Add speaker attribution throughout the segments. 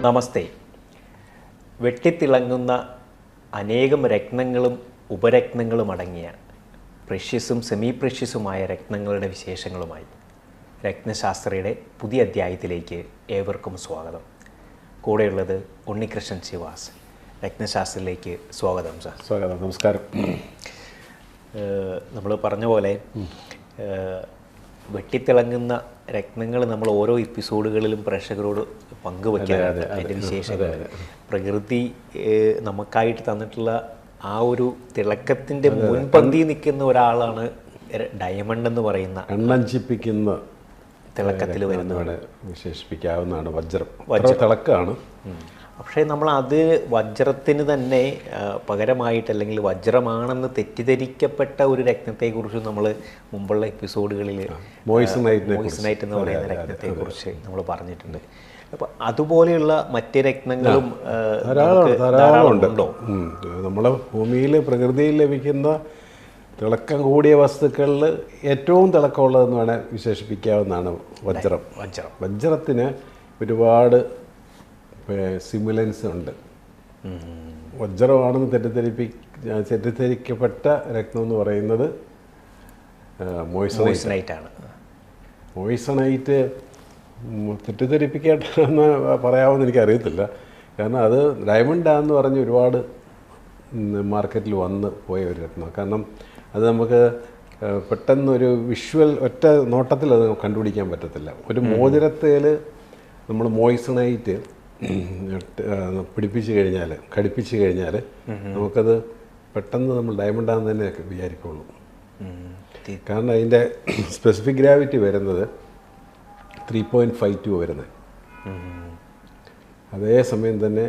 Speaker 1: നമസ്തേ. വെട്ടിത്തിളങ്ങുന്ന അനേകം രത്നങ്ങളും ഉപരത്നങ്ങളും അടങ്ങിയ പ്രഷ്യസും സെമി പ്രഷ്യസുമായ രത്നങ്ങളുടെ വിശേഷങ്ങളുമായി രത്നശാസ്ത്രയുടെ പുതിയ അധ്യായത്തിലേക്ക് ഏവർക്കും സ്വാഗതം. കൂടെയുള്ളത് ഉണ്ണികൃഷ്ണൻ ശിവാസ്. രത്നശാസ്ത്രയിലേക്ക് സ്വാഗതം സാർ.
Speaker 2: സ്വാഗതം. നമസ്കാരം.
Speaker 1: നമ്മൾ പറഞ്ഞ പോലെ വെട്ടിത്തിളങ്ങുന്ന രത്നങ്ങൾ നമ്മൾ ഓരോ എപ്പിസോഡുകളിലും പ്രേക്ഷകരോട് പങ്കുവയ്ക്കാറുണ്ട്. അതിൻ്റെ വിശേഷങ്ങൾ പ്രകൃതി നമുക്കായിട്ട് തന്നിട്ടുള്ള ആ ഒരു തിളക്കത്തിൻ്റെ മുൻപന്തി നിൽക്കുന്ന ഒരാളാണ് ഡയമണ്ട് എന്ന് പറയുന്ന
Speaker 2: കണ്ണഞ്ചിപ്പിക്കുന്ന
Speaker 1: തിളക്കത്തിൽ വരുന്നതാണ്,
Speaker 2: വിശേഷിപ്പിക്കാവുന്നതാണ്. വജ്രം തിളക്കാണ്.
Speaker 1: പക്ഷേ നമ്മൾ അത് വജ്രത്തിന് തന്നെ പകരമായിട്ട് അല്ലെങ്കിൽ വജ്രമാണെന്ന് തെറ്റിദ്ധരിക്കപ്പെട്ട ഒരു രത്നത്തെക്കുറിച്ച് നമ്മൾ മുമ്പുള്ള എപ്പിസോഡുകളിൽ മോയിസനൈറ്റ് എന്ന് പറയുന്ന രത്നത്തെക്കുറിച്ച് നമ്മൾ പറഞ്ഞിട്ടുണ്ട്. അപ്പോൾ അതുപോലെയുള്ള മറ്റ് രത്നങ്ങളും
Speaker 2: ധാരാളമുണ്ടോ? നമ്മളെ ഭൂമിയിൽ പ്രകൃതിയിൽ ലഭിക്കുന്ന തിളക്കം കൂടിയ വസ്തുക്കളിൽ ഏറ്റവും തിളക്കമുള്ളതെന്ന് വേണേൽ വിശേഷിപ്പിക്കാവുന്നതാണ് വജ്രം. വജ്രത്തിന് ഒരുപാട് സിമുലൻസ് ഉണ്ട്. വജ്രമാണെന്ന് തെറ്റിദ്ധരിക്കപ്പെട്ട രത്നം എന്ന് പറയുന്നത് മോയിസനൈറ്റ് ആണ്. മോയിസനൈറ്റ് തെറ്റിദ്ധരിപ്പിക്കേണ്ടെന്ന് പറയാമെന്ന് എനിക്കറിയത്തില്ല. കാരണം അത് ഡയമണ്ടാന്ന് പറഞ്ഞ് ഒരുപാട് മാർക്കറ്റിൽ വന്ന് പോയ ഒരു രത്നം. കാരണം അത് നമുക്ക് പെട്ടെന്നൊരു വിഷ്വൽ ഒറ്റ നോട്ടത്തിൽ അത് കണ്ടുപിടിക്കാൻ പറ്റത്തില്ല. ഒരു മോതിരത്തേൽ നമ്മൾ മോയിസനൈറ്റ് ഘടിപ്പിച്ച് കഴിഞ്ഞാൽ നമുക്കത് പെട്ടെന്ന് നമ്മൾ ഡയമണ്ടാന്ന് തന്നെ വിചാരിക്കുള്ളൂ. കാരണം അതിൻ്റെ സ്പെസിഫിക് ഗ്രാവിറ്റി വരുന്നത് 3.52 വരുന്നത്. അതേസമയം തന്നെ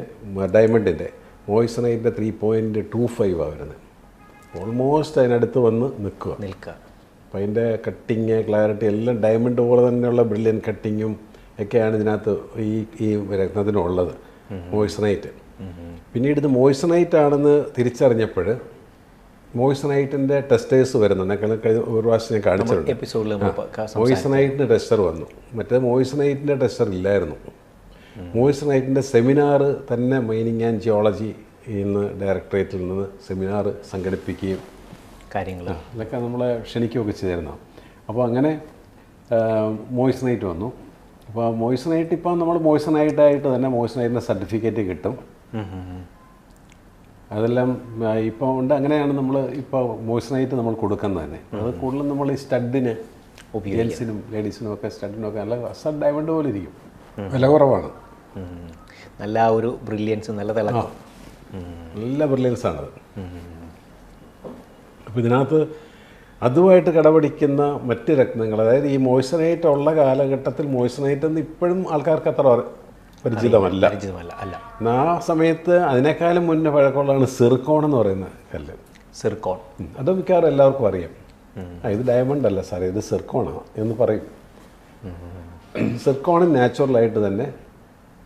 Speaker 2: ഡയമണ്ടിൻ്റെ മോയിസനൈറ്റിൻ്റെ 3.25 വരുന്നത്. ഓൾമോസ്റ്റ് അതിനടുത്ത് വന്ന് നിൽക്കുക. അപ്പം അതിൻ്റെ കട്ടിങ്, ക്ലാരിറ്റി എല്ലാം ഡയമണ്ട് പോലെ തന്നെയുള്ള ബ്രില്യൻ കട്ടിങ്ങും ഒക്കെയാണ് ഇതിനകത്ത് ഈ രത്നത്തിനുള്ളത്. മോയിസനൈറ്റ് പിന്നീട് ഇത് മോയിസനൈറ്റ് ആണെന്ന് തിരിച്ചറിഞ്ഞപ്പോൾ മോയിസനൈറ്റിൻ്റെ ടെസ്റ്റേഴ്സ് വരുന്നുണ്ട്. ഒരു പ്രാവശ്യം ഞാൻ കാണിച്ചിട്ടുണ്ട്. മോയിസനൈറ്റിൻ്റെ ടെസ്റ്റർ വന്നു, മറ്റേ മോയിസനൈറ്റിൻ്റെ ടെസ്റ്റർ ഇല്ലായിരുന്നു. മോയിസനൈറ്റിൻ്റെ സെമിനാർ തന്നെ മൈനിങ് ആൻഡ് ജിയോളജി ഇന്ന് ഡയറക്ടറേറ്റിൽ നിന്ന് സെമിനാർ സംഘടിപ്പിക്കുകയും ഇതൊക്കെ നമ്മളെ ക്ഷണിക്കുകയൊക്കെ ചെയ്തിരുന്നു. അപ്പോൾ അങ്ങനെ മോയിസനൈറ്റ് വന്നു. അപ്പോൾ മോയിസനൈറ്റ് ഇപ്പം നമ്മൾ മോയിസനൈറ്റായിട്ട് തന്നെ മോയിസനൈറ്റിൻ്റെ സർട്ടിഫിക്കറ്റ് കിട്ടും. അതെല്ലാം ഇപ്പോൾ ഉണ്ട്. അങ്ങനെയാണ് നമ്മൾ ഇപ്പോൾ മോയിസനൈറ്റ് നമ്മൾ കൊടുക്കുന്നത് തന്നെ. അത് കൂടുതലും നമ്മൾ ഈ സ്റ്റഡിന്, ഗേൾസിനും ലേഡീസിനും ഒക്കെ സ്റ്റഡിനും ഒക്കെ നല്ല ഡയമണ്ട് പോലെ ഇരിക്കും. വില കുറവാണ്.
Speaker 1: നല്ല ഒരു ബ്രില്യൻസ്, നല്ല തിളക്കം,
Speaker 2: നല്ല ബ്രില്യൻസാണത്. അപ്പോൾ ഇതിനകത്ത് അതുമായിട്ട് കടപിടിക്കുന്ന മറ്റ് രത്നങ്ങൾ, അതായത് ഈ മോയിസനൈറ്റ് ഉള്ള കാലഘട്ടത്തിൽ മോയിസനൈറ്റ് എന്ന് ഇപ്പോഴും ആൾക്കാർക്ക് അത്ര പരിചിതമല്ല. ആ സമയത്ത് അതിനേക്കാളും മുന്നേ പഴക്കമുള്ളതാണ് സിർക്കോൺ എന്ന് പറയുന്ന കല്ല്.
Speaker 1: സിർക്കോൺ
Speaker 2: അത് മിക്കവാറും എല്ലാവർക്കും അറിയാം. ഇത് ഡയമണ്ട് അല്ല സാറേ, ഇത് സിർക്കോണാണ് എന്ന് പറയും. സിർക്കോൺ നാച്ചുറലായിട്ട് തന്നെ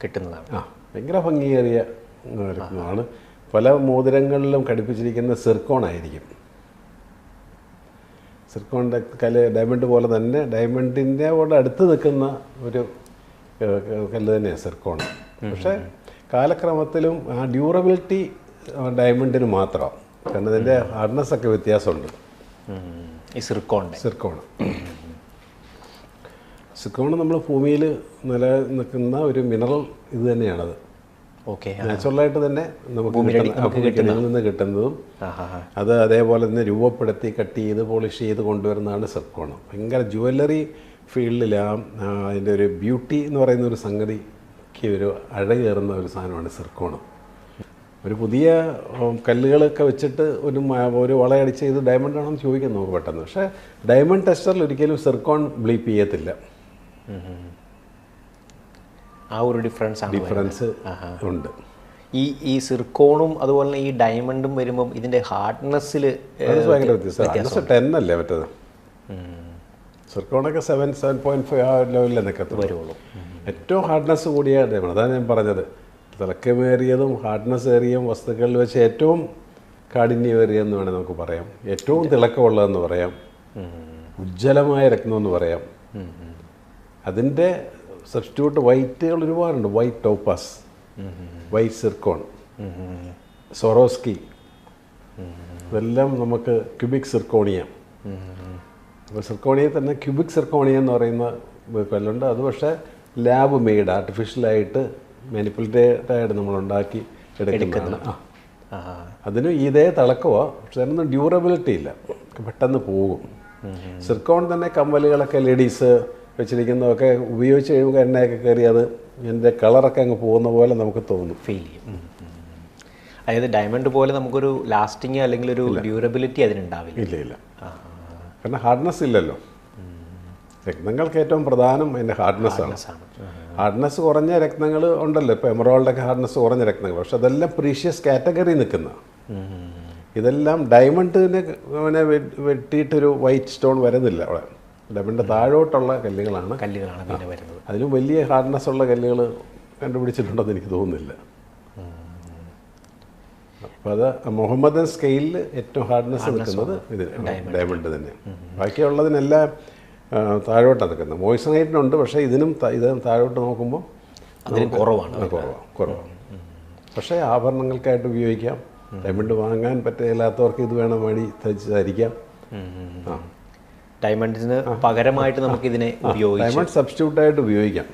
Speaker 1: കിട്ടുന്നതാണ്.
Speaker 2: ഭയങ്കര ഭംഗിയേറിയ രത്നമാണ്. പല മോതിരങ്ങളിലും ഘടിപ്പിച്ചിരിക്കുന്ന സിർക്കോൺ ആയിരിക്കും. സിർക്കോണിൻ്റെ കല്ല് ഡയമണ്ട് പോലെ തന്നെ ഡയമണ്ടിൻ്റെ കൂടെ അടുത്ത് നിൽക്കുന്ന ഒരു കല്ല് തന്നെയാണ് സിർക്കോൺ. പക്ഷേ കാലക്രമത്തിലും ആ ഡ്യൂറബിലിറ്റി ഡയമണ്ടിന് മാത്രമാണ്. കാരണം അതിൻ്റെ ഹാർഡ്നെസ്സൊക്കെ വ്യത്യാസമുണ്ട്.
Speaker 1: ഈ സിർക്കോൺ
Speaker 2: നമ്മൾ ഭൂമിയിൽ നിലനിൽക്കുന്ന ഒരു മിനറൽ ഇത് തന്നെയാണത്. നാച്ചുറലായിട്ട് തന്നെ നമുക്ക് നിന്ന് കിട്ടുന്നതും അത് അതേപോലെ തന്നെ രൂപപ്പെടുത്തി കട്ട് ചെയ്ത് പോളിഷ് ചെയ്ത് കൊണ്ടുവരുന്നതാണ് സിർക്കോൺ. ഭയങ്കര ജുവല്ലറി ഫീൽഡിലാണ് അതിൻ്റെ ഒരു ബ്യൂട്ടി എന്ന് പറയുന്ന ഒരു സംഗതിക്ക് ഒരു അഴകേറുന്ന ഒരു സാധനമാണ് സിർക്കോൺ. ഒരു പുതിയ കല്ലുകളൊക്കെ വെച്ചിട്ട് ഒരു വളയടിച്ച് ഇത് ഡയമണ്ട് ആണെന്ന് ചോദിക്കാൻ നമുക്ക് പെട്ടെന്ന്. പക്ഷേ ഡയമണ്ട് ടെസ്റ്ററിൽ ഒരിക്കലും സിർക്കോൺ ബ്ലീപ്പ് ചെയ്യത്തില്ല.
Speaker 1: ആ ഒരു ഡിഫറൻസ്
Speaker 2: ഉണ്ട്.
Speaker 1: ഈ സിർക്കോണും അതുപോലെ ഈ ഡയമണ്ടും വരുമ്പം ഇതിൻ്റെ ഹാർഡ്നെസ്സിൽ
Speaker 2: ഭയങ്കര വ്യത്യാസം. 10 അല്ലേ മറ്റേത്. സിർക്കോണൊക്കെ 7.5 ആ ലെവലിൽ നിൽക്കത്ത്
Speaker 1: വരുള്ളൂ.
Speaker 2: ഏറ്റവും ഹാർഡ്നെസ് കൂടിയ ഡയമണ്ട്, അതാണ് ഞാൻ പറഞ്ഞത്. തിളക്കമേറിയതും ഹാർഡ്നെസ് ഏറിയ വസ്തുക്കളിൽ വെച്ച് ഏറ്റവും കാഠിന്യമേറിയെന്ന് വേണമെങ്കിൽ നമുക്ക് പറയാം. ഏറ്റവും തിളക്കമുള്ളതെന്ന് പറയാം. ഉജ്ജ്വലമായ രത്നമെന്ന് പറയാം. അതിൻ്റെ സബ്സ്റ്റിറ്റ്യൂട്ട് വൈറ്റുകൾ ഒരുപാടുണ്ട്. വൈറ്റ് ടോപ്പാസ് വൈറ്റ് സിർക്കോൺ, സൊറോസ്കി, ഇതെല്ലാം നമുക്ക് ക്യൂബിക് സിർക്കോണിയ. അപ്പോൾ സിർക്കോണിയ തന്നെ ക്യൂബിക് സിർക്കോണിയ എന്ന് പറയുന്ന കല്ലുണ്ട്. അത് പക്ഷേ ലാബ് മെയ്ഡ്, ആർട്ടിഫിഷ്യലായിട്ട് മാനിപ്പുലേറ്റഡായിട്ട് നമ്മളുണ്ടാക്കി എടുക്കുന്നതാണ്. അതിനും ഇതേ തിളക്കമോ, പക്ഷെ അതിനൊന്നും ഡ്യൂറബിലിറ്റി ഇല്ല, പെട്ടെന്ന് പോകും. സിർക്കോൺ തന്നെ കമ്മലുകളൊക്കെ ലേഡീസ് വെച്ചിരിക്കുന്നതൊക്കെ ഉപയോഗിച്ച് കഴിയുമ്പോൾ എണ്ണയൊക്കെ കയറി അത് എൻ്റെ കളറൊക്കെ അങ്ങ് പോകുന്ന പോലെ നമുക്ക് തോന്നും,
Speaker 1: ഫീൽ ചെയ്യും. അതായത് ഡയമണ്ട് പോലെ നമുക്കൊരു ലാസ്റ്റിങ് അല്ലെങ്കിൽ ഒരു ഡ്യൂറബിലിറ്റി അതിനുണ്ടാവില്ല.
Speaker 2: ഇല്ല. കാരണം ഹാർഡ്നെസ് ഇല്ലല്ലോ. രത്നങ്ങൾക്ക് ഏറ്റവും പ്രധാനം അതിൻ്റെ ഹാർഡ്നെസ്സാണ്. ഹാർഡ്നെസ് കുറഞ്ഞ രത്നങ്ങൾ ഉണ്ടല്ലോ, ഇപ്പോൾ എമറോൾഡൊക്കെ ഹാർഡ്നെസ് കുറഞ്ഞ രത്നങ്ങൾ, പക്ഷെ അതെല്ലാം പ്രീഷ്യസ് കാറ്റഗറി നിൽക്കുന്ന. ഇതെല്ലാം ഡയമണ്ടിനെ വെട്ടിയിട്ടൊരു വൈറ്റ് സ്റ്റോൺ വരുന്നില്ല അവിടെ. ഡയമണ്ട് താഴോട്ടുള്ള കല്ലുകളാണ്
Speaker 1: പിന്നെ വരുന്നത്.
Speaker 2: അതിലും വലിയ ഹാർഡ്നെസ് ഉള്ള കല്ലുകൾ കണ്ടുപിടിച്ചിട്ടുണ്ടെന്ന് എനിക്ക് തോന്നുന്നില്ല. അപ്പോൾ അത് മുഹമ്മദൻ സ്കെയിലിൽ ഏറ്റവും ഹാർഡ്നെസ് നിൽക്കുന്നത് ഇത് ഡയമണ്ട് തന്നെ. ബാക്കിയുള്ളതിനെല്ലാം താഴോട്ടാണ് നിൽക്കുന്നത്. മോയ്സണൈറ്റിനുണ്ട്, പക്ഷേ ഇത് താഴോട്ട് നോക്കുമ്പോൾ കുറവാണ്. പക്ഷേ ആഭരണങ്ങൾക്കായിട്ട് ഉപയോഗിക്കാം. ഡയമണ്ട് വാങ്ങാൻ പറ്റില്ലാത്തവർക്ക് ഇത് വേണം വേണ്ടി ധരിക്കാം.
Speaker 1: ഡയമണ്ടിന് പകരമായിട്ട് നമുക്ക് ഇതിനെ
Speaker 2: ഡയമണ്ട് സബ്സ്റ്റിറ്റ്യൂട്ടായിട്ട് ഉപയോഗിക്കാം,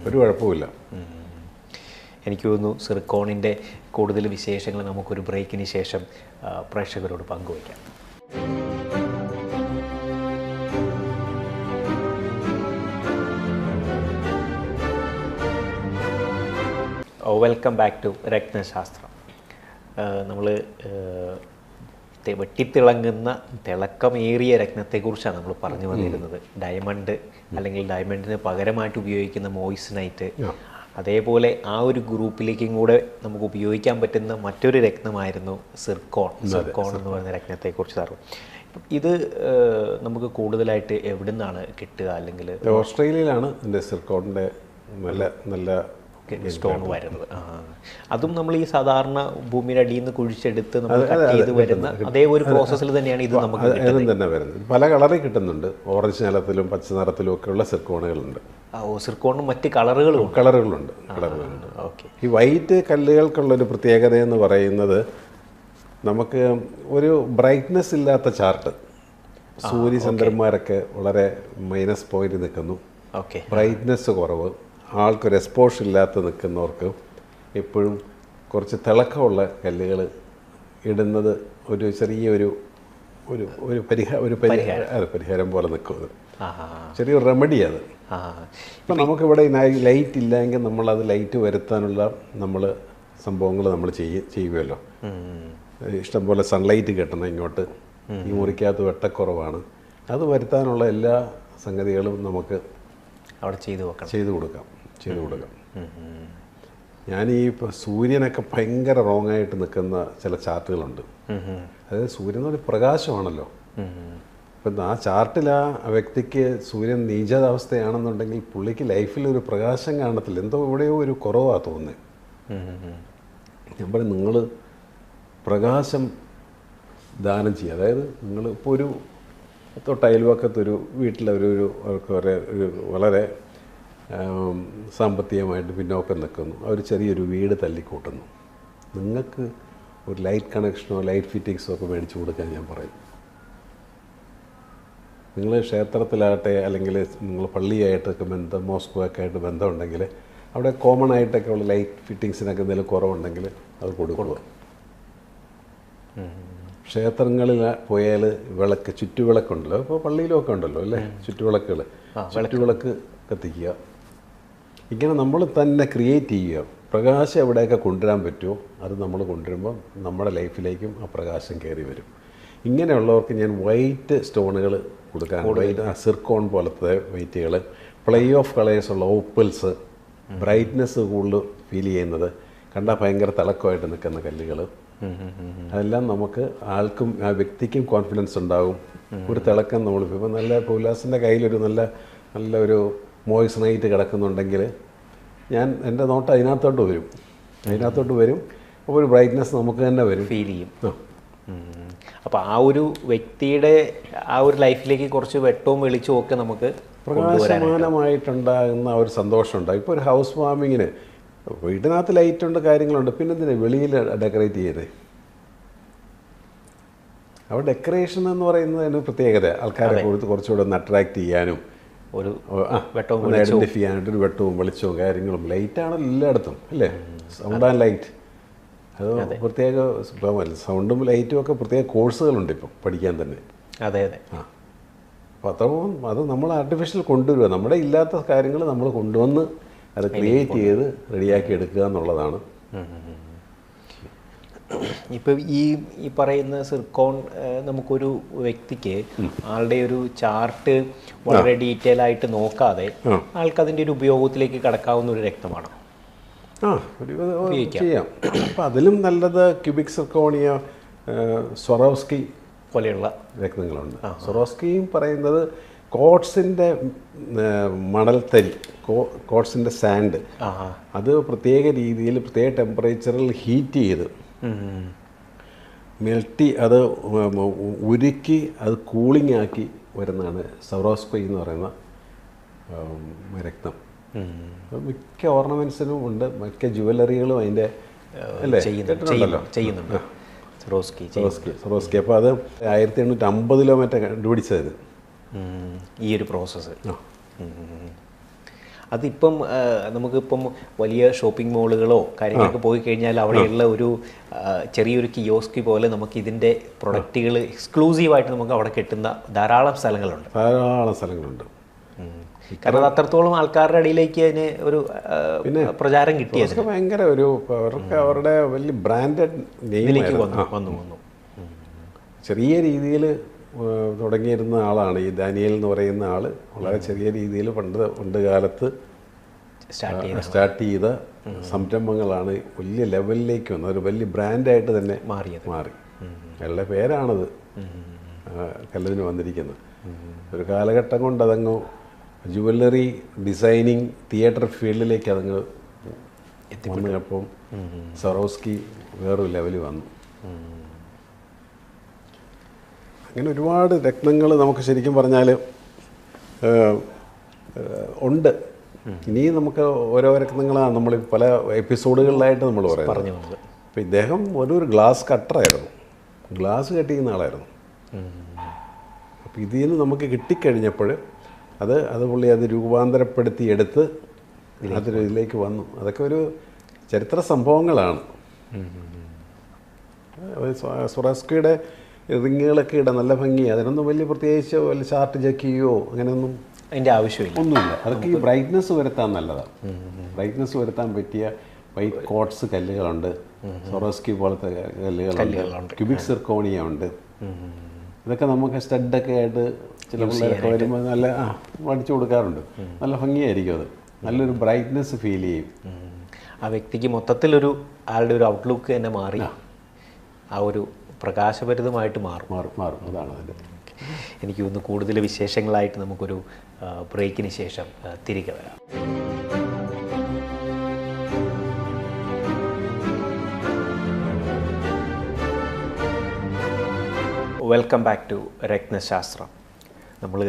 Speaker 2: ഒരു കുഴപ്പമില്ല.
Speaker 1: എനിക്ക് തോന്നുന്നു സിർക്കോണിൻ്റെ കൂടുതൽ വിശേഷങ്ങൾ നമുക്കൊരു ബ്രേക്കിന് ശേഷം പ്രേക്ഷകരോട് പങ്കുവയ്ക്കാം. Welcome back to Ratnashastram. നമ്മൾ വെട്ടിത്തിളങ്ങുന്ന തിളക്കമേറിയ രത്നത്തെക്കുറിച്ചാണ് നമ്മൾ പറഞ്ഞു വന്നിരുന്നത്. ഡയമണ്ട് അല്ലെങ്കിൽ ഡയമണ്ടിന് പകരമായിട്ട് ഉപയോഗിക്കുന്ന മോയ്സണൈറ്റ്, അതേപോലെ ആ ഒരു ഗ്രൂപ്പിലേക്കും കൂടെ നമുക്ക് ഉപയോഗിക്കാൻ പറ്റുന്ന മറ്റൊരു രത്നമായിരുന്നു സിർക്കോൺ എന്ന് പറയുന്ന രത്നത്തെക്കുറിച്ച് അറിയാം. ഇത് നമുക്ക് കൂടുതലായിട്ട് എവിടെ നിന്നാണ് കിട്ടുക? അല്ലെങ്കിൽ
Speaker 2: ഓസ്ട്രേലിയയിലാണ് എൻ്റെ സിർക്കോണിൻ്റെ നല്ല
Speaker 1: സ്റ്റോൺ വരുന്നത്. അതും നമ്മൾ ഈ സാധാരണ ഭൂമിയുടെ അടിയിൽ നിന്ന് കുഴിച്ചെടുത്ത് നമ്മൾ കട്ട് ചെയ്ത് വരുന്ന അതേ ഒരു പ്രോസസ്സിൽ തന്നെയാണ് ഇത് നമുക്ക്
Speaker 2: തന്നെ വരുന്നത്. പല കളറിൽ കിട്ടുന്നുണ്ട്. ഓറഞ്ച് നിറത്തിലും പച്ച നിറത്തിലും ഒക്കെ ഉള്ള സിർക്കോണുകളുണ്ട്.
Speaker 1: സിർക്കോണിന് മറ്റ് കളറുകളുണ്ട്.
Speaker 2: ഓക്കെ. ഈ വൈറ്റ് കല്ലുകൾക്കുള്ളൊരു പ്രത്യേകത എന്ന് പറയുന്നത്, നമുക്ക് ഒരു ബ്രൈറ്റ്നെസ് ഇല്ലാത്ത ചാർട്ട്, സൂര്യചന്ദ്രന്മാരൊക്കെ വളരെ മൈനസ് പോയിന്റ് നിൽക്കുന്നു, ബ്രൈറ്റ്നെസ് കുറവ്, ആൾക്കൊരു എക്സ്പോഷർ ഇല്ലാത്ത നിൽക്കുന്നവർക്ക് എപ്പോഴും കുറച്ച് തിളക്കമുള്ള കല്ലുകൾ ഇടുന്നത് ഒരു ചെറിയൊരു പരിഹാരം പോലെ നിൽക്കുന്നത്. ചെറിയൊരു റെമഡി അത്. ഇപ്പം നമുക്കിവിടെ ലൈറ്റ് ഇല്ലെങ്കിൽ നമ്മളത് ലൈറ്റ് വരുത്താനുള്ള സംഭവങ്ങൾ നമ്മൾ ചെയ്യുമല്ലോ. ഇഷ്ടംപോലെ സൺലൈറ്റ് കിട്ടണം ഇങ്ങോട്ട്. ഈ മുറിക്കകത്ത് വെട്ടക്കുറവാണ്. അത് വരുത്താനുള്ള എല്ലാ സംഗതികളും നമുക്ക്
Speaker 1: അവിടെ ചെയ്തു കൊടുക്കാം.
Speaker 2: ഞാൻ ഈ ഇപ്പോൾ സൂര്യനൊക്കെ ഭയങ്കര റോങ് ആയിട്ട് നിൽക്കുന്ന ചില ചാർട്ടുകളുണ്ട്. അതായത് സൂര്യൻ ഒരു പ്രകാശമാണല്ലോ. ഇപ്പം ആ ചാർട്ടിൽ ആ വ്യക്തിക്ക് സൂര്യൻ നീചാവസ്ഥയാണെന്നുണ്ടെങ്കിൽ പുള്ളിക്ക് ലൈഫിൽ ഒരു പ്രകാശം കാണത്തില്ല. എന്തോ എവിടെയോ ഒരു കുറവാണ് തോന്നുന്നത്. ഞാൻ പറയും, നിങ്ങൾ പ്രകാശം ദാനം ചെയ്യുക. അതായത് നിങ്ങൾ ഇപ്പോൾ ഒരു അയൽവക്കത്തൊരു വീട്ടിലൊരു വളരെ സാമ്പത്തികമായിട്ട് പിന്നോക്കം നിൽക്കുന്നു. അവർ ചെറിയൊരു വീട് തല്ലിക്കൂട്ടുന്നു. നിങ്ങൾക്ക് ഒരു ലൈറ്റ് കണക്ഷനോ ലൈറ്റ് ഫിറ്റിങ്സോ ഒക്കെ മേടിച്ചു കൊടുക്കാൻ ഞാൻ പറയും. നിങ്ങൾ ക്ഷേത്രത്തിലാകട്ടെ അല്ലെങ്കിൽ നിങ്ങൾ പള്ളിയായിട്ടൊക്കെ മോസ്കോ ഒക്കെ ആയിട്ട് ബന്ധമുണ്ടെങ്കിൽ അവിടെ കോമൺ ആയിട്ടൊക്കെ ഉള്ള ലൈറ്റ് ഫിറ്റിങ്സിനൊക്കെ എന്തെങ്കിലും കുറവുണ്ടെങ്കിൽ അത് കൊടുക്കുക. ക്ഷേത്രങ്ങളിൽ പോയാൽ ചുറ്റുവിളക്കുണ്ടല്ലോ, ഇപ്പോൾ പള്ളിയിലൊക്കെ ഉണ്ടല്ലോ അല്ലേ, ചുറ്റുവിളക്ക് കത്തിക്കുക. ഇങ്ങനെ നമ്മൾ തന്നെ ക്രിയേറ്റ് ചെയ്യുക. പ്രകാശം എവിടെയൊക്കെ കൊണ്ടുവരാൻ പറ്റുമോ അത് നമ്മൾ കൊണ്ടുവരുമ്പോൾ നമ്മുടെ ലൈഫിലേക്കും ആ പ്രകാശം കയറി വരും. ഇങ്ങനെയുള്ളവർക്ക് ഞാൻ വൈറ്റ് സ്റ്റോണുകൾ കൊടുക്കാൻ, സിർക്കോൺ പോലത്തെ വൈറ്റുകൾ, പ്ലേ ഓഫ് കളേഴ്സുള്ള ഓപ്പിൾസ്, ബ്രൈറ്റ്നെസ് കൂടുതൽ ഫീൽ ചെയ്യുന്നത്, കണ്ടാൽ ഭയങ്കര തിളക്കമായിട്ട് നിൽക്കുന്ന കല്ലുകൾ, അതെല്ലാം നമുക്ക് ആൾക്കും ആ വ്യക്തിക്കും കോൺഫിഡൻസ് ഉണ്ടാകും. ഒരു തിളക്കം നമ്മളിപ്പോൾ നല്ല ഉല്ലാസിൻ്റെ കയ്യിലൊരു നല്ലൊരു മോയ്സണൈറ്റ് കിടക്കുന്നുണ്ടെങ്കിൽ എൻ്റെ നോട്ടം അതിനകത്തോട്ട് വരും. അപ്പോൾ ഒരു ബ്രൈറ്റ്നെസ് നമുക്ക് തന്നെ വരും,
Speaker 1: ഫീൽ ചെയ്യും. അപ്പോൾ ആ ഒരു വ്യക്തിയുടെ ആ ഒരു ലൈഫിലേക്ക് കുറച്ച് വെട്ടവും വെളിച്ചവും ഒക്കെ നമുക്ക്
Speaker 2: പ്രകാശമാനമായിട്ടുണ്ടാകുന്ന ഒരു സന്തോഷമുണ്ടാകും. ഇപ്പോൾ ഒരു ഹൗസ് വാമിങ്ങിന് വീട്ടിനകത്ത് ലൈറ്റുണ്ട്, കാര്യങ്ങളുണ്ട്. പിന്നെ എന്തിനാ വെളിയിൽ ഡെക്കറേറ്റ് ചെയ്തേ? അവിടെ ഡെക്കറേഷൻ എന്ന് പറയുന്നതിന് പ്രത്യേകത ആൾക്കാരെ കുറച്ചുകൂടെ ഒന്ന് അട്രാക്റ്റ് ചെയ്യാനും
Speaker 1: ഒരു
Speaker 2: ഐഡൻറ്റിഫൈ ചെയ്യാനായിട്ട് ഒരു വെട്ടവും വെളിച്ചവും കാര്യങ്ങളും. ലൈറ്റാണ് എല്ലായിടത്തും അല്ലേ? സൗണ്ട് ആൻഡ് ലൈറ്റ്, അത് പ്രത്യേക സൗണ്ടും ലൈറ്റും ഒക്കെ പ്രത്യേക കോഴ്സുകളുണ്ട് ഇപ്പം പഠിക്കാൻ തന്നെ.
Speaker 1: അതെ അതെ.
Speaker 2: അപ്പോൾ അത്രയും അത് നമ്മൾ ആർട്ടിഫിഷ്യൽ കൊണ്ടുവരിക, നമ്മുടെ ഇല്ലാത്ത കാര്യങ്ങൾ നമ്മൾ കൊണ്ടുവന്ന് അത് ക്രിയേറ്റ് ചെയ്ത് റെഡിയാക്കി എടുക്കുക എന്നുള്ളതാണ്.
Speaker 1: ഇപ്പം ഈ പറയുന്ന സിർക്കോൺ നമുക്കൊരു വ്യക്തിക്ക് ആളുടെ ഒരു ചാർട്ട് വളരെ ഡീറ്റെയിൽ ആയിട്ട് നോക്കാതെ ആൾക്ക് അതിൻ്റെ ഒരു ഉപയോഗത്തിലേക്ക് കടക്കാവുന്ന ഒരു രക്തമാണ്.
Speaker 2: ചെയ്യാം. അപ്പം അതിലും നല്ലത് ക്യൂബിക് സിർക്കോണിയ, സ്വറോസ്കി
Speaker 1: പോലെയുള്ള
Speaker 2: രത്നങ്ങളുണ്ട്. സ്വറോസ്കിയും പറയുന്നത് കോട്സിൻ്റെ മണൽത്തരി, കോട്സിൻ്റെ സാൻഡ്, അത് പ്രത്യേക രീതിയിൽ പ്രത്യേക ടെമ്പറേച്ചറിൽ ഹീറ്റ് ചെയ്ത് മെൽറ്റി അത് ഉരുക്കി അത് കൂളിംഗ് ആക്കി വരുന്നതാണ് സ്വറോസ്കി എന്ന് പറയുന്ന രത്നം. മിക്ക ഓർണമെൻറ്റ്സിനും ഉണ്ട്, മിക്ക ജുവലറികളും അതിൻ്റെ അല്ലേ
Speaker 1: ചെയ്യുന്നുണ്ട്
Speaker 2: സ്വറോസ്കി. അപ്പോൾ അത് 1850 മറ്റേ കണ്ടുപിടിച്ചത്
Speaker 1: ഈ ഒരു പ്രോസസ്സ്. അതിപ്പം നമുക്കിപ്പം വലിയ ഷോപ്പിംഗ് മാളുകളോ കാര്യങ്ങളൊക്കെ പോയി കഴിഞ്ഞാൽ അവിടെയുള്ള ഒരു ചെറിയൊരു കിയോസ്കി പോലെ നമുക്ക് ഇതിൻ്റെ പ്രൊഡക്റ്റുകൾ എക്സ്ക്ലൂസീവായിട്ട് നമുക്ക് അവിടെ കിട്ടുന്ന ധാരാളം സ്ഥലങ്ങളുണ്ട്. കാരണം അത്രത്തോളം ആൾക്കാരുടെ ഇടയിലേക്ക് അതിന് ഒരു പിന്നെ പ്രചാരം കിട്ടിയത്
Speaker 2: ഭയങ്കര ഒരു അവർക്ക് അവരുടെ വലിയ ബ്രാൻഡഡ് നെയിമിലേക്ക്
Speaker 1: വന്നു. ചെറിയ
Speaker 2: രീതിയിൽ തുടങ്ങിയിരുന്ന ആളാണ് ഈ ഡാനിയൽ എന്ന് പറയുന്ന ആൾ. വളരെ ചെറിയ രീതിയിൽ പണ്ട് കാലത്ത് സ്റ്റാർട്ട് ചെയ്ത സംരംഭങ്ങളാണ് വലിയ ലെവലിലേക്ക് വന്നത്, ഒരു വലിയ ബ്രാൻഡായിട്ട് തന്നെ മാറി. അയാളുടെ പേരാണത് കല്ലതിന് വന്നിരിക്കുന്നത്. ഒരു കാലഘട്ടം കൊണ്ട് അതങ്ങ് ജുവല്ലറി ഡിസൈനിങ് തിയേറ്റർ ഫീൽഡിലേക്ക് അതങ്ങ് വന്നപ്പം സ്വറോസ്കി വേറൊരു ലെവലിൽ വന്നു. അങ്ങനെ ഒരുപാട് രത്നങ്ങൾ നമുക്ക് ശരിക്കും പറഞ്ഞാൽ ഉണ്ട്. ഇനിയും നമുക്ക് ഓരോ രത്നങ്ങളാണ് നമ്മൾ പല എപ്പിസോഡുകളിലായിട്ട് നമ്മൾ പറയുന്നത്. അപ്പോൾ ഇദ്ദേഹം ഒരു ഗ്ലാസ് കട്ടറായിരുന്നു, ഗ്ലാസ് കട്ട് ചെയ്യുന്ന ആളായിരുന്നു. അപ്പോൾ ഇതിൽ നിന്ന് നമുക്ക് കിട്ടിക്കഴിഞ്ഞപ്പോൾ അത് പുള്ളി അത് രൂപാന്തരപ്പെടുത്തി എടുത്ത് അതൊരു ഇതിലേക്ക് വന്നു. അതൊക്കെ ഒരു ചരിത്ര സംഭവങ്ങളാണ്. സ്വറോസ്കിയുടെ റിങ്ങുകളൊക്കെ ഇടാൻ നല്ല ഭംഗിയാണ്. അതിനൊന്നും വലിയ പ്രത്യേകിച്ച് വല്ല ചാർട്ട് ജക്കിയോ അങ്ങനെയൊന്നും
Speaker 1: അതിൻ്റെ ആവശ്യമില്ല,
Speaker 2: ഒന്നുമില്ല. അതൊക്കെ ഈ ബ്രൈറ്റ്നസ് വരുത്താൻ നല്ലതാണ്. ബ്രൈറ്റ്നസ് വരുത്താൻ പറ്റിയ വൈറ്റ് കോട്സ് കല്ലുകളുണ്ട്, സ്വറോസ്കി പോലത്തെ കല്ലുകളുണ്ട്, ക്യൂബിക് സിർക്കോണിയ ഉണ്ട്. ഇതൊക്കെ നമുക്ക് സ്റ്റഡൊക്കെ ആയിട്ട് ചില പിള്ളേരൊക്കെ വരുമ്പോൾ നല്ല പഠിച്ചു കൊടുക്കാറുണ്ട്. നല്ല ഭംഗിയായിരിക്കും, അത് നല്ലൊരു ബ്രൈറ്റ്നസ് ഫീൽ ചെയ്യും.
Speaker 1: ആ വ്യക്തിക്ക് മൊത്തത്തിലൊരു ആളുടെ ഒരു ഔട്ട്ലുക്ക് തന്നെ മാറി ആ ഒരു പ്രകാശഭരിതമായിട്ട് മാറും.
Speaker 2: അതാണ് അതിൻ്റെ.
Speaker 1: എനിക്ക് തോന്നുന്നു കൂടുതൽ വിശേഷങ്ങളായിട്ട് നമുക്കൊരു ബ്രേക്കിന് ശേഷം തിരികെ വരാം. Welcome back to Ratnashastram. നമ്മൾ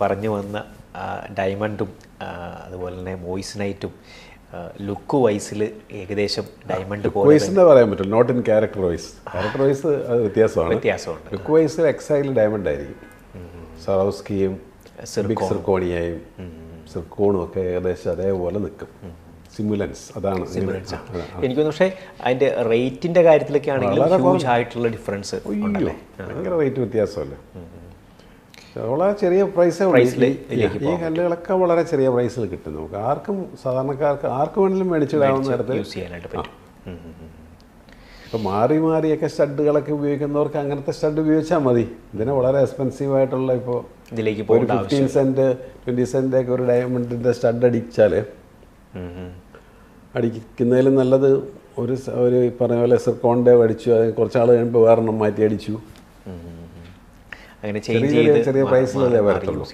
Speaker 1: പറഞ്ഞു വന്ന ഡയമണ്ടും അതുപോലെ തന്നെ മോയിസ്നൈറ്റും ലുക്ക് വൈസിൽ ഏകദേശം ഡയമണ്ട്
Speaker 2: വൈസ് പറയാൻ പറ്റും, not in character wise. Character wise അത് വ്യത്യാസമുണ്ട്. ലുക്ക് വൈസിൽ എക്സൈൽ ഡയമണ്ട് ആയിരിക്കും. സ്വറോസ്കിയും സിർക്കോണിയയും സിർക്കോണും ഒക്കെ ഏകദേശം അതേപോലെ നിൽക്കും. സിമുലൻസ് അതാണ്
Speaker 1: എനിക്ക് തോന്നുന്നു. പക്ഷേ അതിൻ്റെ റേറ്റിൻ്റെ കാര്യത്തിലൊക്കെ ആണെങ്കിൽ ഹ്യൂജ് ആയിട്ടുള്ള ഡിഫറൻസ്,
Speaker 2: ഭയങ്കര റേറ്റ് വ്യത്യാസമല്ലേ. വളരെ ചെറിയ പ്രൈസേ ഉള്ളൂ. ഈ കല്ലുകളൊക്കെ വളരെ ചെറിയ പ്രൈസിൽ കിട്ടും. നമുക്ക് ആർക്കും സാധാരണക്കാർക്ക് ആർക്ക് വേണമെങ്കിലും മേടിച്ചിടാവുന്ന തരത്തിൽ
Speaker 1: യൂസ് ചെയ്യാനായിട്ട് പറ്റും.
Speaker 2: ഇപ്പോൾ മാറിയൊക്കെ സ്റ്റഡുകളൊക്കെ ഉപയോഗിക്കുന്നവർക്ക് അങ്ങനത്തെ സ്റ്റഡ് ഉപയോഗിച്ചാൽ മതി. ഇതിന് വളരെ എക്സ്പെൻസീവ് ആയിട്ടുള്ള ഇപ്പോൾ
Speaker 1: ഇതിലേക്ക്
Speaker 2: ഒരു 15 സെൻറ്റ് 20 സെൻറ്റൊക്കെ ഒരു ഡയമണ്ടിൻ്റെ സ്റ്റഡ് അടിച്ചാൽ അടിക്കുന്നതിലും നല്ലത് ഒരു പറഞ്ഞ പോലെ സിർക്കോണിൻ്റെ അടിച്ചു, അത് കുറച്ചാൾ കഴിയുമ്പോൾ വേറെണ്ണം മാറ്റി അടിച്ചു.
Speaker 1: അങ്ങനെ
Speaker 2: ചെറിയ പ്രൈസിലല്ലേ വരത്തുള്ളൂ.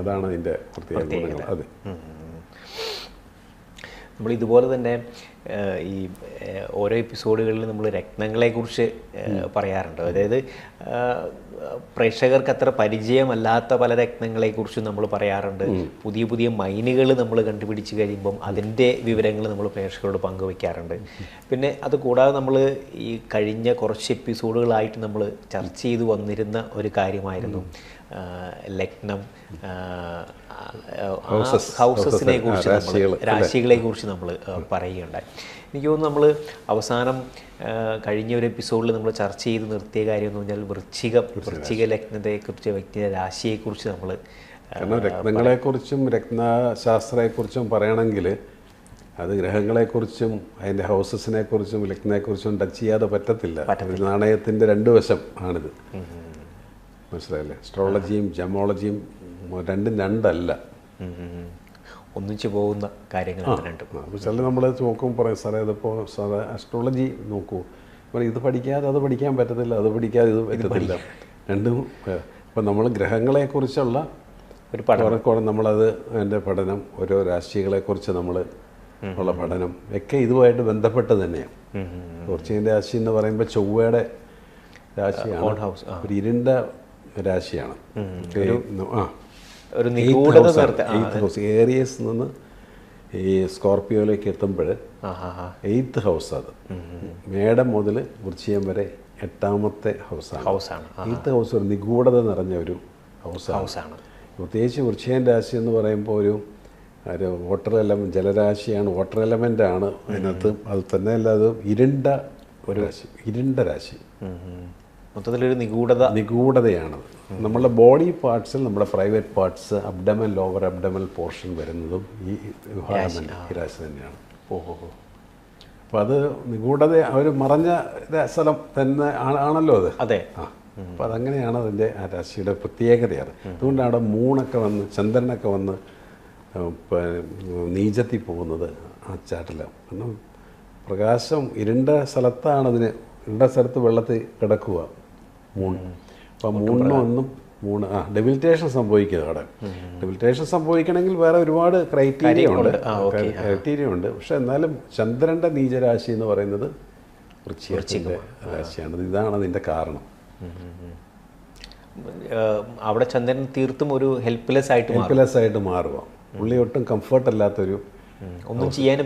Speaker 2: അതാണ് അതിൻ്റെ പ്രത്യേകത. അതെ,
Speaker 1: നമ്മൾ ഇതുപോലെ തന്നെ ഈ ഓരോ എപ്പിസോഡുകളിൽ നമ്മൾ രത്നങ്ങളെക്കുറിച്ച് പറയാറുണ്ട്. അതായത് പ്രേക്ഷകർക്ക് അത്ര പരിചയമല്ലാത്ത പല രത്നങ്ങളെക്കുറിച്ചും നമ്മൾ പറയാറുണ്ട്. പുതിയ പുതിയ മൈനുകൾ നമ്മൾ കണ്ടുപിടിച്ച് കഴിയുമ്പം അതിൻ്റെ വിവരങ്ങൾ നമ്മൾ പ്രേക്ഷകരോട് പങ്കുവയ്ക്കാറുണ്ട്. പിന്നെ അത് കൂടാതെ നമ്മൾ ഈ കഴിഞ്ഞ കുറച്ച് എപ്പിസോഡുകളായിട്ട് നമ്മൾ ചർച്ച ചെയ്ത് വന്നിരുന്ന ഒരു കാര്യമായിരുന്നു ലഗ്നം, ഹൗസസിനെ കുറിച്ച്, രാശികളെ കുറിച്ച് നമ്മൾ പറയുകയുണ്ടായി. എനിക്ക് തോന്നുന്നു നമ്മൾ അവസാനം കഴിഞ്ഞ ഒരു എപ്പിസോഡിൽ നമ്മൾ ചർച്ച ചെയ്ത് നിർത്തിയ കാര്യം എന്ന് പറഞ്ഞാൽ വൃശ്ചിക ലഗ്നത്തെക്കുറിച്ച്, വ്യക്തിയുടെ രാശിയെക്കുറിച്ച് നമ്മൾ,
Speaker 2: കാരണം രത്നങ്ങളെക്കുറിച്ചും രത്നശാസ്ത്രത്തെക്കുറിച്ചും പറയണമെങ്കിൽ അത് ഗ്രഹങ്ങളെക്കുറിച്ചും അതിൻ്റെ ഹൗസസിനെക്കുറിച്ചും ലഗ്നത്തെക്കുറിച്ചും ടച്ച് ചെയ്യാതെ പറ്റത്തില്ല. ഒരു നാണയത്തിൻ്റെ രണ്ട് വശം ആണിത്, മനസ്സിലായില്ലേ? അസ്ട്രോളജിയും ജമോളജിയും രണ്ടും രണ്ടല്ല,
Speaker 1: ഒന്നിച്ചു പോകുന്ന കാര്യങ്ങൾ രണ്ടും.
Speaker 2: അപ്പോൾ ചില നമ്മൾ നോക്കുമ്പോൾ പറയും സാറേ അതിപ്പോൾ സാറേ അസ്ട്രോളജി നോക്കൂ, ഇത് പഠിക്കാതെ അത് പഠിക്കാൻ പറ്റത്തില്ല, അത് പഠിക്കാതെ ഇത് പറ്റത്തില്ല, രണ്ടും. ഇപ്പം നമ്മൾ ഗ്രഹങ്ങളെക്കുറിച്ചുള്ള ഒരു പഠനം, നമ്മളത് അതിൻ്റെ പഠനം, ഓരോ രാശികളെക്കുറിച്ച് നമ്മൾ ഉള്ള പഠനം ഒക്കെ ഇതുമായിട്ട് ബന്ധപ്പെട്ട് തന്നെയാണ്. വൃശ്ചികൻ്റെ രാശി എന്ന് പറയുമ്പോൾ ചൊവ്വയുടെ രാശിയാണ്, ഒരു ഇരുണ്ട രാശിയാണ്. ഏരിയസ് നിന്ന് ഈ സ്കോർപ്പിയോയിലേക്ക് എത്തുമ്പോൾ 8th ഹൗസ്, അത് മേടം മുതൽ വൃശ്ചികം വരെ 8ാമത്തെ ഹൗസാണ്. 8th ഹൗസ് ഒരു നിഗൂഢത നിറഞ്ഞ ഒരു ഹൗസാണ്. പ്രത്യേകിച്ച് വൃശ്ചികൻ രാശി എന്ന് പറയുമ്പോൾ ഒരു വാട്ടർ എലമെന്റ്, ജലരാശിയാണ്, വാട്ടർ എലമെൻ്റാണ് അതിനകത്ത്. അത് തന്നെയല്ല, അത് ഇരുണ്ട രാശി,
Speaker 1: മൊത്തത്തിലൊരു
Speaker 2: നിഗൂഢതയാണ്. നമ്മളുടെ ബോഡി പാർട്സിൽ നമ്മുടെ private parts, abdomen, lower abdominal portion വരുന്നതും ഈ വിഭാഗം തന്നെ, ഈ രാശി തന്നെയാണ്. അപ്പോൾ അത് നിഗൂഢത, ഒരു മറഞ്ഞ സ്ഥലം തന്നെ ആണല്ലോ അത്.
Speaker 1: അതെ.
Speaker 2: അപ്പോൾ അതങ്ങനെയാണ് അതിൻ്റെ ആ രാശിയുടെ പ്രത്യേകതയാണ്. അതുകൊണ്ടാണ് അവിടെ മൂണൊക്കെ വന്ന്, ചന്ദ്രനൊക്കെ വന്ന് നീചത്തിൽ പോകുന്നത് ആ ചാട്ടിലാണ്. കാരണം പ്രകാശം ഇരുണ്ട സ്ഥലത്താണ്, ഇരുണ്ട സ്ഥലത്ത് വെള്ളത്തിൽ കിടക്കുക മൂൺ. അപ്പോൾ മൂണിനൊന്നും ഡെബിലിറ്റേഷൻ സംഭവിക്കുക. അവിടെ ഡെബിലിറ്റേഷൻ സംഭവിക്കണമെങ്കിൽ വേറെ ഒരുപാട് ക്രൈറ്റീരിയ ഉണ്ട്. പക്ഷെ എന്നാലും ചന്ദ്രൻ്റെ നീചരാശി എന്ന് പറയുന്നത് വൃശ്ചികത്തിൻ്റെ രാശിയാണ്. ഇതാണ് അതിൻ്റെ കാരണം.
Speaker 1: അവിടെ ചന്ദ്രൻ തീർത്തും ഒരു ഹെൽപ്ലെസ്
Speaker 2: ആയിട്ട് മാറുക. പുള്ളി ഒട്ടും കംഫർട്ട് അല്ലാത്തൊരു,
Speaker 1: ഒന്നും ചെയ്യാനും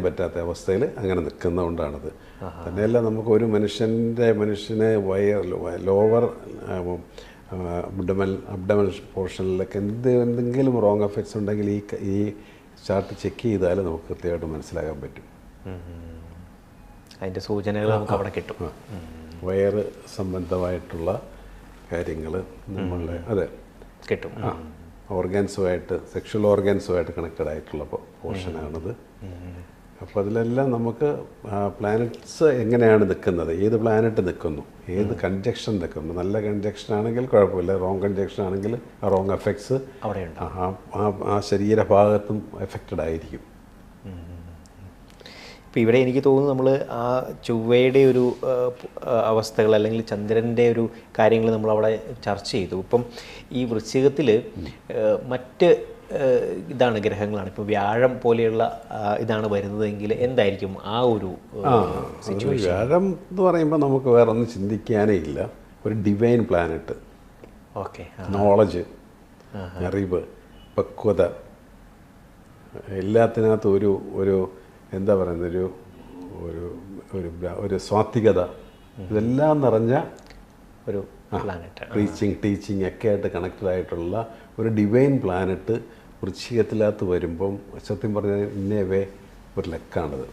Speaker 1: പറ്റാത്ത അവസ്ഥയിൽ അങ്ങനെ നിൽക്കുന്നതുകൊണ്ടാണത്. തന്നെയല്ല, നമുക്ക് ഒരു മനുഷ്യനെ ലോവർ അബ്ഡമൽ പോർഷനിലൊക്കെ എന്തെങ്കിലും റോങ് എഫക്ട്സ് ഉണ്ടെങ്കിൽ ഈ ചാർട്ട് ചെക്ക് ചെയ്താൽ നമുക്ക് കൃത്യമായിട്ട് മനസ്സിലാക്കാൻ പറ്റും. അതിൻ്റെ സൂചനകൾ നമുക്ക് അവിടെ കിട്ടും.
Speaker 2: വയറ് സംബന്ധമായിട്ടുള്ള കാര്യങ്ങൾ നമ്മളുടെ
Speaker 1: കിട്ടും.
Speaker 2: ഓർഗാൻസുമായിട്ട്, സെക്ഷൽ ഓർഗാൻസുമായിട്ട് കണക്റ്റഡ് ആയിട്ടുള്ള പോർഷനാണത്. അപ്പോൾ അതിലെല്ലാം നമുക്ക് പ്ലാനറ്റ്സ് എങ്ങനെയാണ് നിൽക്കുന്നത്, ഏത് പ്ലാനറ്റ് നിൽക്കുന്നു, ഏത് കൺജക്ഷൻ നിൽക്കുന്നു. നല്ല കൺജക്ഷൻ ആണെങ്കിൽ കുഴപ്പമില്ല, റോങ് കൺജക്ഷൻ ആണെങ്കിൽ ആ റോങ് എഫക്ട്സ് ആ ശരീരഭാഗത്തും എഫക്റ്റഡ് ആയിരിക്കും.
Speaker 1: ഇപ്പോൾ ഇവിടെ എനിക്ക് തോന്നുന്നു നമ്മൾ ആ ചൊവ്വയുടെ ഒരു അവസ്ഥകൾ അല്ലെങ്കിൽ ചന്ദ്രൻ്റെ ഒരു കാര്യങ്ങൾ നമ്മളവിടെ ചർച്ച ചെയ്തു. ഇപ്പം ഈ വൃശ്ചികത്തിൽ മറ്റ് ഇതാണ് ഗ്രഹങ്ങളാണ്, ഇപ്പോൾ വ്യാഴം പോലെയുള്ള ഇതാണ് വരുന്നതെങ്കിൽ എന്തായിരിക്കും ആ ഒരു സിറ്റുവേഷൻ?
Speaker 2: വ്യാഴം എന്ന് പറയുമ്പോൾ നമുക്ക് വേറെ ഒന്നും ചിന്തിക്കാനേ ഇല്ല. ഒരു ഡിവൈൻ പ്ലാനറ്റ്, നോളജ്, അറിവ്, പക്വത, എല്ലാത്തിനകത്തും ഒരു എന്താ പറയുന്നത്, ഒരു സ്വാത്വികത, ഇതെല്ലാം നിറഞ്ഞ ഒരു ടീച്ചിങ് ഒക്കെ ആയിട്ട് കണക്റ്റഡ് ആയിട്ടുള്ള ഒരു ഡിവൈൻ പ്ലാനറ്റ് വൃശ്ചികത്തിനകത്ത് വരുമ്പം സത്യം പറഞ്ഞാൽ ഇന്നേവേ ഒരു ലക്കാണത്.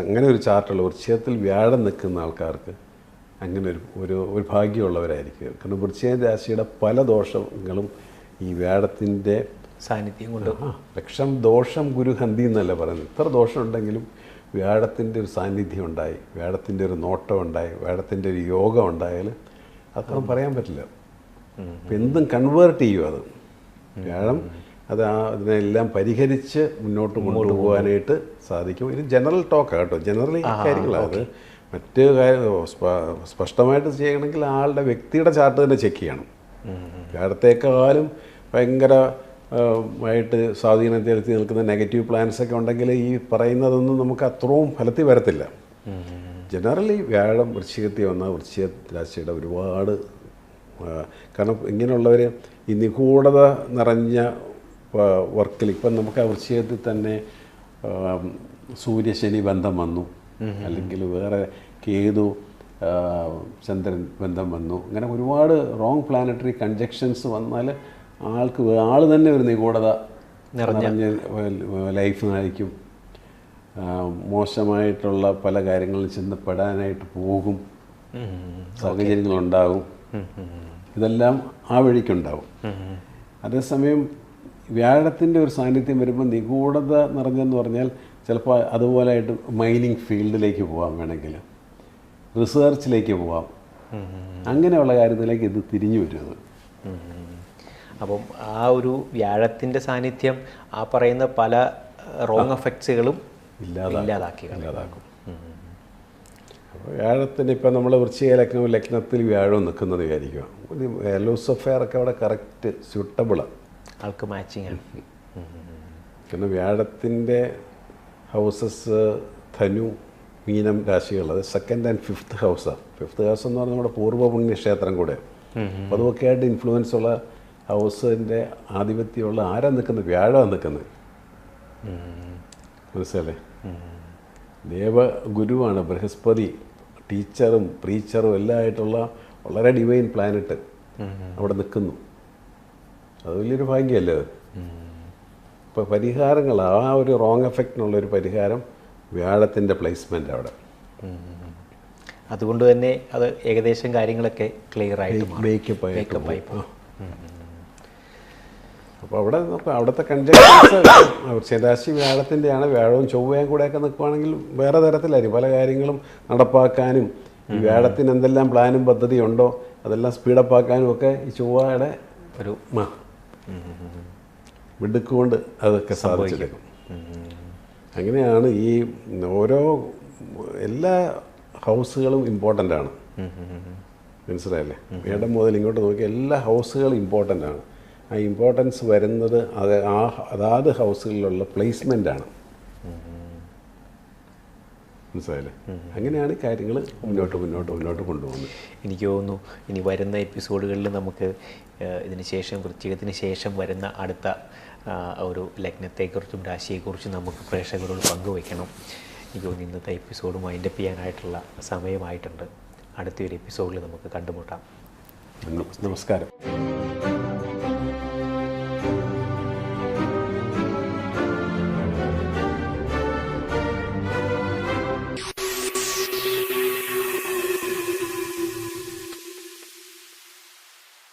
Speaker 2: അങ്ങനെ ഒരു ചാർട്ടുള്ള വൃശ്ചികത്തിൽ വ്യാഴം നിൽക്കുന്ന ആൾക്കാർക്ക് അങ്ങനെ ഒരു ഭാഗ്യമുള്ളവരായിരിക്കും. കാരണം വൃശ്ചിക രാശിയുടെ പല ദോഷങ്ങളും ഈ വ്യാഴത്തിൻ്റെ
Speaker 1: സാന്നിധ്യം കൊണ്ട്,
Speaker 2: ലക്ഷം ദോഷം ഗുരുഹന്തി എന്നല്ല പറയുന്നത്. ഇത്ര ദോഷം ഉണ്ടെങ്കിലും വ്യാഴത്തിൻ്റെ ഒരു സാന്നിധ്യം ഉണ്ടായി, വ്യാഴത്തിൻ്റെ ഒരു നോട്ടം ഉണ്ടായി, വ്യാഴത്തിൻ്റെ ഒരു യോഗം ഉണ്ടായാൽ അത്ര പറയാൻ പറ്റില്ല. അപ്പം എന്തും കൺവേർട്ട് ചെയ്യും അത് വ്യാഴം. അതിനെല്ലാം പരിഹരിച്ച് മുന്നോട്ട് കൊണ്ടുപോകാനായിട്ട് സാധിക്കും. ഇത് ജനറൽ ടോക്കാണ് കേട്ടോ, ജനറലി കാര്യങ്ങളാണ്. മറ്റ് സ്പഷ്ടമായിട്ട് ചെയ്യണമെങ്കിൽ ആളുടെ വ്യക്തിയുടെ ചാർട്ട് തന്നെ ചെക്ക് ചെയ്യണം. വ്യാഴത്തേക്കാളും ഭയങ്കര ആയിട്ട് സ്വാധീനം ചെലുത്തി നിൽക്കുന്ന നെഗറ്റീവ് പ്ലാൻസൊക്കെ ഉണ്ടെങ്കിൽ ഈ പറയുന്നതൊന്നും നമുക്ക് അത്രയും ഫലത്തിൽ വരത്തില്ല. ജനറലി വ്യാഴം വൃശ്ചികത്തിൽ വന്ന വൃശ്ചിക രാശിയുടെ ഒരുപാട് കാരണം ഇങ്ങനെയുള്ളവർ ഈ നിഗൂഢത നിറഞ്ഞ വർക്കിൽ ഇപ്പം നമുക്ക് ആ വൃശ്ചികത്തിൽ തന്നെ സൂര്യശനി ബന്ധം വന്നു, അല്ലെങ്കിൽ വേറെ കേതു ചന്ദ്രൻ ബന്ധം വന്നു, അങ്ങനെ ഒരുപാട് റോങ് പ്ലാനറ്ററി കൺജക്ഷൻസ് വന്നാൽ ആൾ തന്നെ ഒരു നിഗൂഢത നിറഞ്ഞ ലൈഫ് നയിക്കും. മോശമായിട്ടുള്ള പല കാര്യങ്ങളിൽ ചെന്ന് പെടാനായിട്ട് പോകും, സാഹചര്യങ്ങളുണ്ടാകും, ഇതെല്ലാം ആ വഴിക്കുണ്ടാവും. അതേസമയം വ്യാഴത്തിൻ്റെ ഒരു സാന്നിധ്യം വരുമ്പോൾ നിഗൂഢത നിറഞ്ഞെന്ന് പറഞ്ഞാൽ ചിലപ്പോൾ അതുപോലെയായിട്ട് മൈനിങ് ഫീൽഡിലേക്ക് പോകാം, വേണമെങ്കിൽ റിസർച്ചിലേക്ക് പോവാം, അങ്ങനെയുള്ള കാര്യത്തിലേക്ക് ഇത് തിരിഞ്ഞു വരുന്നത്.
Speaker 1: അപ്പം ആ ഒരു വ്യാഴത്തിൻ്റെ സാന്നിധ്യം ആ പറയുന്ന പല റോങ് എഫക്ട്സുകളും ഇല്ലാതാക്കും.
Speaker 2: അപ്പോൾ വ്യാഴത്തിന് ഇപ്പം നമ്മൾ വൃശ്ചിക ലഗ്നത്തിൽ വ്യാഴം നിൽക്കുന്നത് വിചാരിക്കുക, ലൂസിഫെയറൊക്കെ അവിടെ കറക്റ്റ് സ്യൂട്ടബിളാണ്,
Speaker 1: ആൾക്ക് മാച്ചിങ് ആണ്.
Speaker 2: കാരണം വ്യാഴത്തിൻ്റെ ഹൗസസ് ധനു, മീനം രാശികൾ, അത് 2nd and 5th ഹൗസാണ്. 5th house എന്ന് പറഞ്ഞാൽ നമ്മുടെ പൂർവ്വ പുണ്യക്ഷേത്രം കൂടെ, അപ്പോൾ അതൊക്കെ ആയിട്ട് ഇൻഫ്ലുവൻസ് ഉള്ള ഹൗസിൻ്റെ ആധിപത്യമുള്ള ആരാ നിൽക്കുന്നത്? വ്യാഴമാണ് നിൽക്കുന്നത്, മനസ്സിലല്ലേ? ദേവഗുരുവാണ് ബൃഹസ്പതി, ടീച്ചറും പ്രീച്ചറും എല്ലാം ആയിട്ടുള്ള വളരെ ഡിവൈൻ പ്ലാനറ്റ് അവിടെ നിൽക്കുന്നു. അത് വലിയൊരു ഭാഗ്യമല്ലേ അത്? ഇപ്പോൾ പരിഹാരങ്ങൾ, ആ ഒരു റോങ് എഫക്റ്റിനുള്ളൊരു പരിഹാരം വ്യാഴത്തിൻ്റെ പ്ലേസ്മെൻ്റ് അവിടെ.
Speaker 1: അതുകൊണ്ട് തന്നെ അത് ഏകദേശം കാര്യങ്ങളൊക്കെ ക്ലിയർ ആയിട്ട്
Speaker 2: മേക്കപ്പ് ആയിട്ട്. അപ്പോൾ അവിടുത്തെ കൺജക്ഷൻസ് ശരാശി വ്യാഴത്തിൻ്റെയാണ്. വ്യാഴവും ചൊവ്വയും കൂടെയൊക്കെ നിൽക്കുവാണെങ്കിൽ വേറെ തരത്തിലായിരിക്കും പല കാര്യങ്ങളും നടപ്പാക്കാനും. ഈ വ്യാഴത്തിന് എന്തെല്ലാം പ്ലാനും പദ്ധതി ഉണ്ടോ അതെല്ലാം സ്പീഡപ്പാക്കാനും ഒക്കെ ഈ ചൊവ്വയുടെ
Speaker 1: ഒരു
Speaker 2: മിടുക്കുകൊണ്ട് അതൊക്കെ സാധിച്ചെടുക്കും. അങ്ങനെയാണ് ഈ ഓരോ എല്ലാ ഹൗസുകളും ഇമ്പോർട്ടൻ്റ് ആണ്, മനസ്സിലായല്ലേ? ഇടം മുതൽ ഇങ്ങോട്ട് നോക്കി എല്ലാ ഹൗസുകളും ഇമ്പോർട്ടൻ്റ് ആണ്. ആ ഇമ്പോർട്ടൻസ് വരുന്നത് അതാത് ഹൗസുകളിലുള്ള പ്ലേസ്മെൻ്റാണ്, മനസ്സിലായല്ലേ? അങ്ങനെയാണ് കാര്യങ്ങൾ മുന്നോട്ട് കൊണ്ടുപോകുന്നത്.
Speaker 1: എനിക്ക് തോന്നുന്നു ഇനി വരുന്ന എപ്പിസോഡുകളിൽ നമുക്ക് ഇതിന് ശേഷം വൃശ്ചികത്തിന് ശേഷം വരുന്ന അടുത്ത ഒരു ലഗ്നത്തെക്കുറിച്ചും രാശിയെക്കുറിച്ചും നമുക്ക് പ്രേക്ഷകരോട് പങ്കുവയ്ക്കണം. എനിക്ക് തോന്നുന്നു ഇന്നത്തെ എപ്പിസോഡ് വൈൻഡപ്പ് ചെയ്യാനായിട്ടുള്ള സമയമായിട്ടുണ്ട്. അടുത്തൊരു എപ്പിസോഡിൽ നമുക്ക് കണ്ടുമുട്ടാം.
Speaker 2: നമസ്കാരം.